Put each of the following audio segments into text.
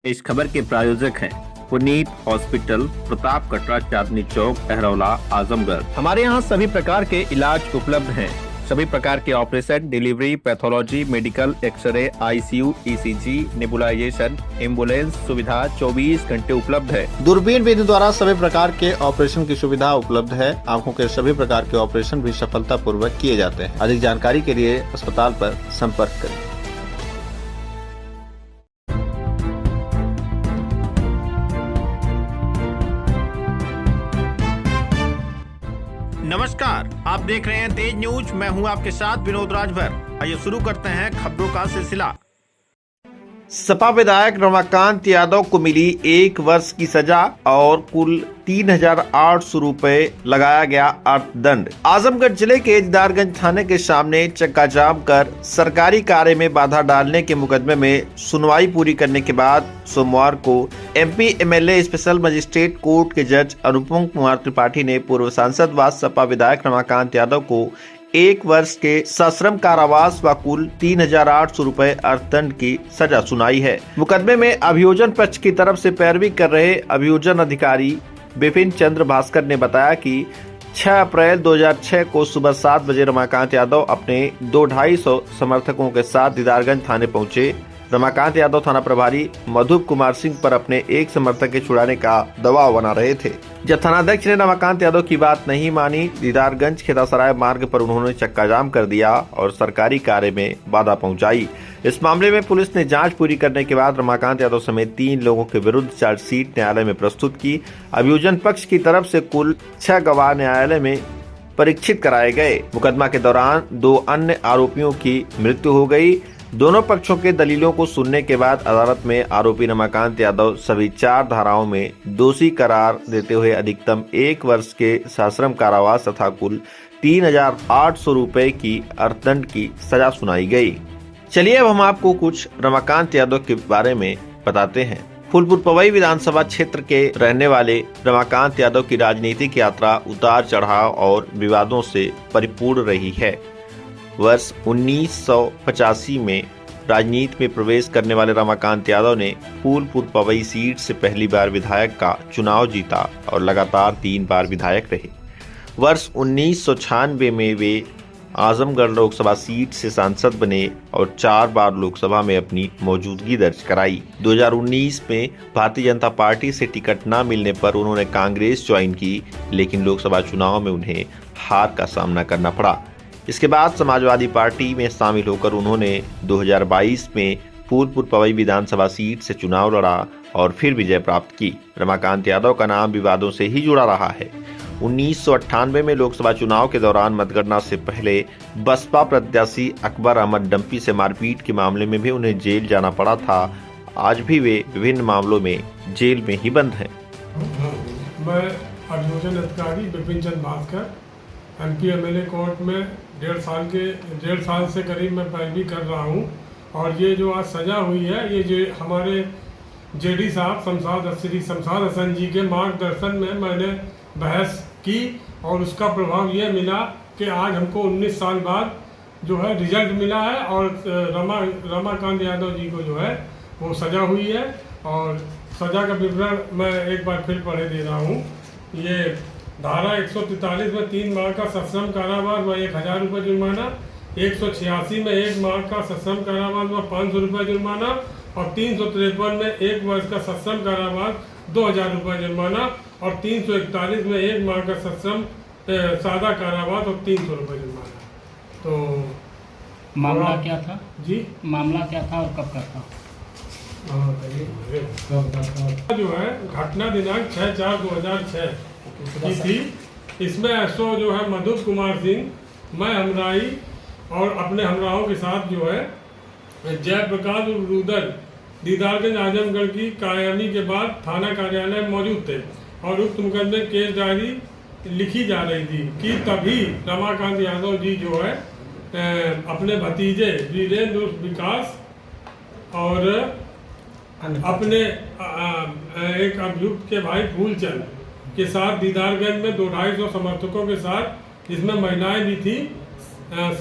इस खबर के प्रायोजक हैं पुनीत हॉस्पिटल, प्रताप कटरा, चांदनी चौक, अहरौला, आजमगढ़। हमारे यहाँ सभी प्रकार के इलाज उपलब्ध हैं। सभी प्रकार के operation, delivery, pathology, medical, x ray, ICU, ECG, nebulization, ambulance सुविधा 24 घंटे उपलब्ध है। दूरबीन विधि द्वारा सभी प्रकार के ऑपरेशन की सुविधा उपलब्ध है। आंखों के सभी प्रकार के ऑपरेशन भी सफलतापूर्वक किए जाते हैं। अधिक जानकारी के लिए अस्पताल पर संपर्क करें। नमस्कार, आप देख रहे हैं तेज न्यूज। मैं हूं आपके साथ विनोद राजभर। आइए शुरू करते हैं खबरों का सिलसिला। सपा विधायक रमाकांत यादव को मिली 1 वर्ष की सजा और कुल 3,800 रुपए लगाया गया अर्थदंड। आजमगढ़ जिले के दीदारगंज थाने के सामने चक्का जाम कर सरकारी कार्य में बाधा डालने के मुकदमे में सुनवाई पूरी करने के बाद सोमवार को MP MLA special magistrate court के जज अनुपम कुमार त्रिपाठी ने पूर्व सांसद व सपा विधायक रमाकांत यादव को 1 वर्ष के सश्रम कारावास व कुल 3,800 रुपए अर्थदंड की सजा सुनाई है। मुकदमे में अभियोजन पक्ष की तरफ से पैरवी कर रहे अभियोजन अधिकारी विपिन चंद्र भास्कर ने बताया कि 6 अप्रैल 2006 को सुबह 7 बजे रमाकांत यादव अपने 2-250 समर्थकों के साथ दीदारगंज थाने पहुंचे। रमाकांत यादव थाना प्रभारी मधुप कुमार सिंह पर अपने एक समर्थक के छुड़ाने का दबाव बना रहे थे। जब थानाध्यक्ष ने रमाकांत यादव की बात नहीं मानी, दीदारगंज खेतासराय मार्ग पर उन्होंने चक्का जाम कर दिया और सरकारी कार्य में बाधा पहुंचाई। इस मामले में पुलिस ने जांच पूरी करने के बाद रमाकांत यादव समेत 3 लोगों के विरुद्ध चार्जशीट न्यायालय में प्रस्तुत की। अभियोजन पक्ष की तरफ से कुल 6 गवाह न्यायालय में परीक्षित कराए गए। मुकदमा के दौरान 2 अन्य आरोपियों की मृत्यु हो गई। दोनों पक्षों के दलीलों को सुनने के बाद अदालत में आरोपी रमाकांत यादव सभी 4 धाराओं में दोषी करार देते हुए अधिकतम 1 वर्ष के सश्रम कारावास तथा कुल 3,800 रुपए की अर्थदंड की सजा सुनाई गई। चलिए अब हम आपको कुछ रमाकांत यादव के बारे में बताते हैं। फूलपुर पवई विधानसभा क्षेत्र के रहने वाले रमाकांत यादव की राजनीतिक यात्रा उतार चढ़ाव और विवादों से परिपूर्ण रही है। वर्ष 1985 में राजनीति में प्रवेश करने वाले रमाकांत यादव ने फूलपुर पवई सीट से पहली बार विधायक का चुनाव जीता और लगातार 3 बार विधायक रहे। वर्ष 1996 में वे आजमगढ़ लोकसभा सीट से सांसद बने और 4 बार लोकसभा में अपनी मौजूदगी दर्ज कराई। 2019 में भारतीय जनता पार्टी से टिकट न मिलने पर उन्होंने कांग्रेस ज्वाइन की, लेकिन लोकसभा चुनाव में उन्हें हार का सामना करना पड़ा। इसके बाद समाजवादी पार्टी में शामिल होकर उन्होंने 2022 में फूलपुर पवई विधानसभा सीट से चुनाव लड़ा और फिर विजय प्राप्त की। रमाकांत यादव का नाम विवादों से ही जुड़ा रहा है। 1998 में लोकसभा चुनाव के दौरान मतगणना से पहले बसपा प्रत्याशी अकबर अहमद डंपी से मारपीट के मामले में भी उन्हें जेल जाना पड़ा था। आज भी वे विभिन्न मामलों में जेल में ही बंद हैं। मैं अभियोजन अधिकारी विपिन चंद्र भास्कर एमपी एमएलए कोर्ट में 1.5 साल से करीब मैं पैरवी कर रहा हूं। और ये जो आज सज़ा हुई है, ये जो हमारे जेडी साहब श्री शमशाद हसन जी के मार्गदर्शन में मैंने बहस की और उसका प्रभाव ये मिला कि आज हमको 19 साल बाद जो है रिजल्ट मिला है और रमाकांत यादव जी को जो है वो सज़ा हुई है। और सज़ा का विवरण मैं एक बार फिर पढ़े दे रहा हूँ। ये धारा 143 में 3 माह का सश्रम कारावास व 1,000 रुपये जुर्माना, 186 में 1 माह का सश्रम कारावास व 500 रुपये जुर्माना और 353 में 1 वर्ष का सश्रम कारावास 2,000 रुपये जुर्माना और 341 में 1 माह का सश्रम सादा कारावास और 300 रुपये जुर्माना। तो मामला क्या था जी? मामला क्या था और कब का था? जो है घटना दिनांक 6/4/2006 की थी। इसमें एसओ जो है मधुप कुमार सिंह, मैं हमराही और अपने हमराहों के साथ जो है जयप्रकाश रुदल दीदारगंज आजमगढ़ की कायमी के बाद थाना कार्यालय में मौजूद थे और उक्त मुकदमे केस डायरी लिखी जा रही थी कि तभी रमाकांत यादव जी जो है अपने भतीजे वीरेंद्र विकास और अपने एक अभियुक्त के भाई फूलचंद के साथ दीदारगंज में 2-250 समर्थकों के साथ, जिसमें महिलाएं भी थी,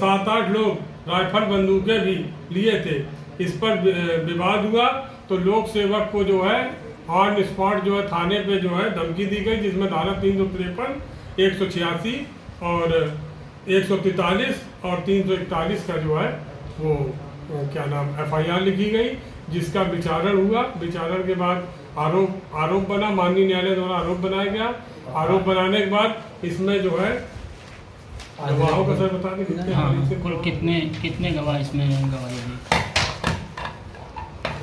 7-8 लोग राइफल बंदूकें भी लिए थे। इस पर विवाद हुआ तो लोक सेवक को जो है ऑन स्पॉट जो है थाने पे जो है धमकी दी गई, जिसमें धारा 353, 186 और 143 और 341 का जो है वो क्या नाम FIR लिखी गई, जिसका विचारण हुआ। विचारण के बाद आरोप बना, माननीय न्यायालय द्वारा आरोप बनाया गया। आरोप बनाने के बाद इसमें जो है गवाहों का सर बता दें कितने कुल कितने गवाह इसमें गवाही दी?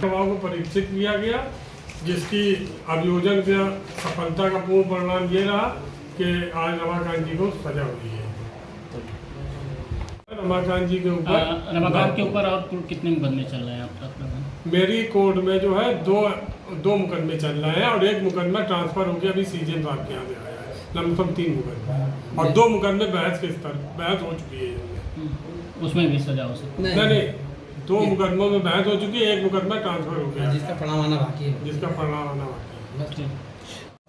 गवाहों को परीक्षित किया गया, जिसकी अभियोजन के सफलता का पूर्ण परिणाम ये रहा कि आज रमाकांत जी को सजा हुई है। रमाकांत जी के ऊपर और कुल कितने मुकदमे चल रहे हैं आप तक? मेरी कोर्ट में जो है दो मुकदमे चल रहे हैं और एक मुकदमा ट्रांसफर हो गया, अभी CJ साहब के यहाँ से आया है। लमसम 3 मुकदमे और 2 मुकदमे बहस हो चुकी है। उसमें भी सजा हो सकती है? नहीं, 2 मुकदमों में बहस हो चुकी है, एक मुकदमा ट्रांसफर हो गया, जिसका परिणाम आना बाकी है।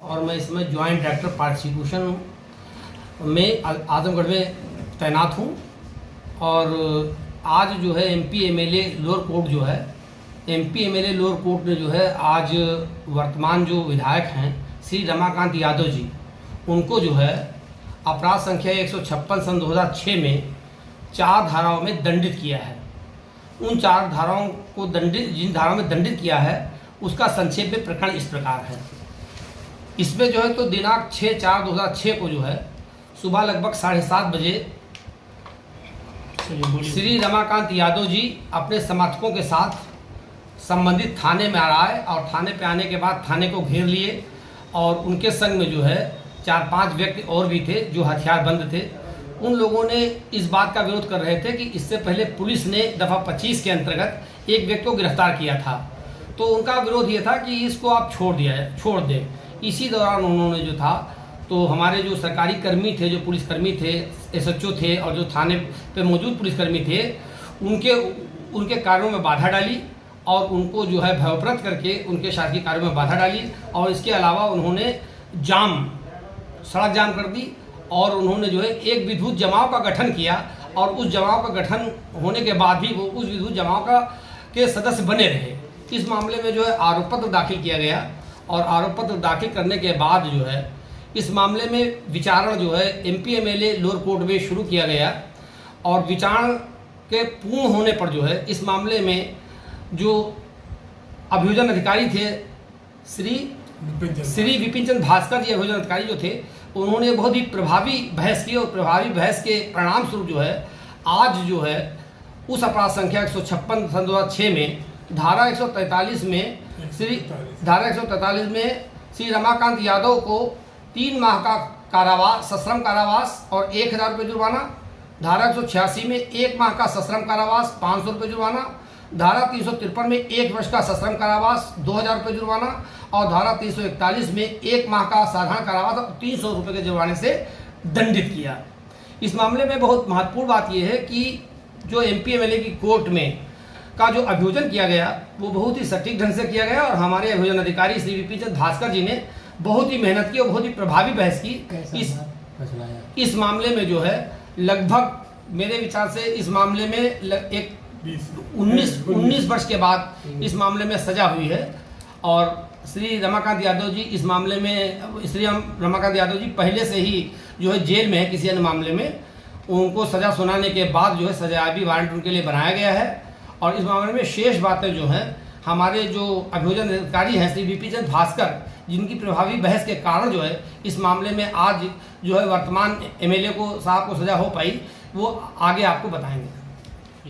और मैं इसमें ज्वाइंट डायरेक्टर प्रोसिक्यूशन में आजमगढ़ में तैनात हूँ। और आज जो है MP MLA लोअर कोर्ट जो है, MP MLA लोअर कोर्ट ने जो है आज वर्तमान जो विधायक हैं श्री रमाकांत यादव जी, उनको जो है अपराध संख्या 156 सन 2006 में 4 धाराओं में दंडित किया है। उन 4 धाराओं को जिन धाराओं में दंडित किया है उसका संक्षेप में प्रकरण इस प्रकार है। इसमें जो है तो दिनांक 6/4/2006 को जो है सुबह लगभग 7:30 बजे श्री रमाकांत यादव जी अपने समर्थकों के साथ संबंधित थाने में आए और थाने पे आने के बाद थाने को घेर लिए और उनके संग में जो है 4-5 व्यक्ति और भी थे जो हथियारबंद थे। उन लोगों ने इस बात का विरोध कर रहे थे कि इससे पहले पुलिस ने दफ़ा 25 के अंतर्गत एक व्यक्ति को गिरफ्तार किया था, तो उनका विरोध ये था कि इसको आप छोड़ दें। इसी दौरान उन्होंने जो था तो हमारे जो सरकारी कर्मी थे, जो पुलिसकर्मी थे, SHO थे और जो थाने पे मौजूद पुलिसकर्मी थे, उनके कार्यों में बाधा डाली और उनको जो है भयभ्रांत करके उनके शासकीय कार्यों में बाधा डाली। और इसके अलावा उन्होंने सड़क जाम कर दी और उन्होंने जो है एक विद्युत जमाव का गठन किया और उस जमाव का गठन होने के बाद भी वो उस विद्युत जमाव के सदस्य बने रहे। इस मामले में जो है आरोप पत्र दाखिल किया गया और आरोप पत्र दाखिल करने के बाद जो है इस मामले में विचारण जो है MP MLA लोअर कोर्ट में शुरू किया गया और विचारण के पूर्ण होने पर जो है इस मामले में जो अभियोजन अधिकारी थे श्री विपिन चंद्र भास्कर जी अभियोजन अधिकारी जो थे, उन्होंने बहुत ही प्रभावी बहस की और प्रभावी बहस के परिणाम स्वरूप जो है आज जो है उस अपराध संख्या 156 सन 2006 में धारा 143 में श्री रमाकांत यादव को 3 माह का कारावास, सश्रम कारावास और 1000 रुपये जुर्माना, धारा 186 में 1 माह का सश्रम कारावास, 500 रुपये जुर्माना, धारा 353 में 1 वर्ष का सश्रम कारावास, 2000 रुपये जुर्माना और धारा 341 में 1 माह का साधारण कारावास और 300 रुपये के जुर्माने से दंडित किया। इस मामले में बहुत महत्वपूर्ण बात यह है कि जो MP MLA की कोर्ट में का जो अभियोजन किया गया वो बहुत ही सटीक ढंग से किया गया और हमारे अभियोजन अधिकारी श्री विपिन चंद्र भास्कर जी ने बहुत ही मेहनत की और बहुत ही प्रभावी बहस की। इस मामले में जो है लगभग मेरे विचार से इस मामले में एक 19 वर्ष के बाद इस मामले में सजा हुई है और श्री रमाकांत यादव जी इस मामले में रमाकांत यादव जी पहले से ही जो है जेल में है किसी अन्य मामले में। उनको सजा सुनाने के बाद जो है सजायाबी वारंट उनके लिए बनाया गया है और इस मामले में शेष बातें जो हैं हमारे जो अभियोजन अधिकारी हैं श्री विपिन चंद्र भास्कर, जिनकी प्रभावी बहस के कारण जो है इस मामले में आज जो है वर्तमान MLA को साहब को सजा हो पाई, वो आगे आपको बताएंगे।